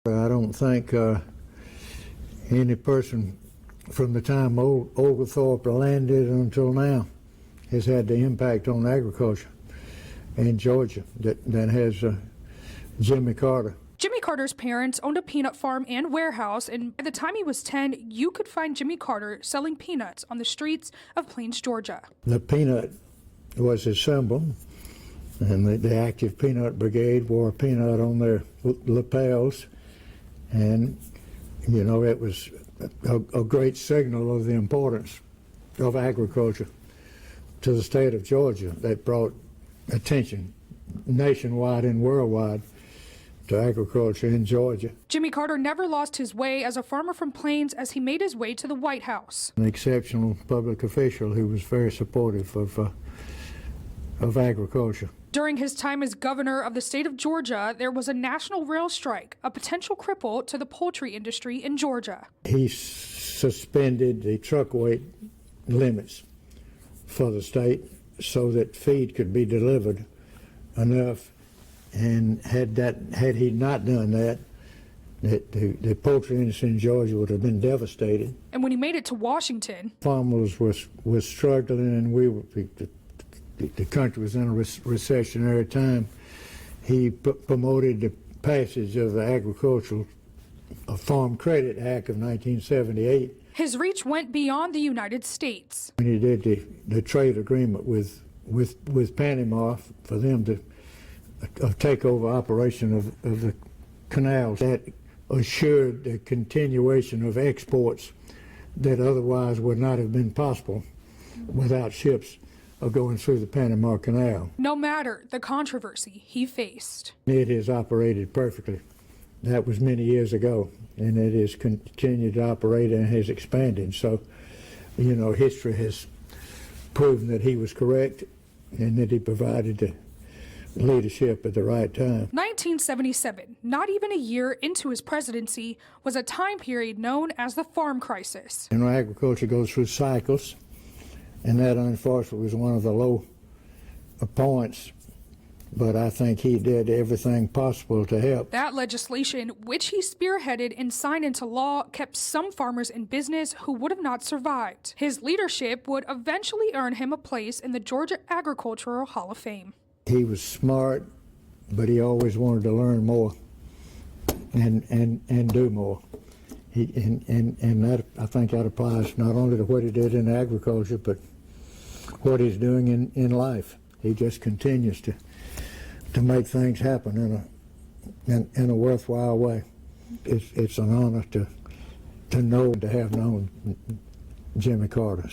I don't think any person from the time Oglethorpe landed until now has had the impact on agriculture in Georgia that has Jimmy Carter. Jimmy Carter's parents owned a peanut farm and warehouse, and by the time he was 10, you could find Jimmy Carter selling peanuts on the streets of Plains, Georgia. The peanut was his symbol, and the active peanut brigade wore a peanut on their lapels, and you know, it was a great signal of the importance of agriculture to the state of Georgia that brought attention nationwide and worldwide to agriculture in Georgia. Jimmy Carter never lost his way as a farmer from Plains as he made his way to the White House. An exceptional public official who was very supportive of agriculture. During his time as governor of the state of Georgia, there was a national rail strike, a potential cripple to the poultry industry in Georgia. He suspended the truck weight limits for the state so that feed could be delivered enough, and had he not done that, the poultry industry in Georgia would have been devastated. And when he made it to Washington, farmers was struggling, and the country was in a recessionary time. He promoted the passage of the Agricultural Farm Credit Act of 1978. His reach went beyond the United States. When he did the trade agreement with Panama for them to take over operation of the canals, that assured the continuation of exports that otherwise would not have been possible without ships going through the Panama Canal. No matter the controversy he faced, it has operated perfectly. That was many years ago, and it has continued to operate and has expanded. So, you know, history has proven that he was correct and that he provided the leadership at the right time. 1977, not even a year into his presidency, was a time period known as the farm crisis. You know, agriculture goes through cycles, and that unfortunately was one of the low points, but I think he did everything possible to help. That legislation, which he spearheaded and signed into law, kept some farmers in business who would have not survived. His leadership would eventually earn him a place in the Georgia Agricultural Hall of Fame. He was smart, but he always wanted to learn more and do more. And that, I think that applies not only to what he did in agriculture, but what he's doing in life. He just continues to make things happen in a worthwhile way. It's an honor to know and to have known Jimmy Carter.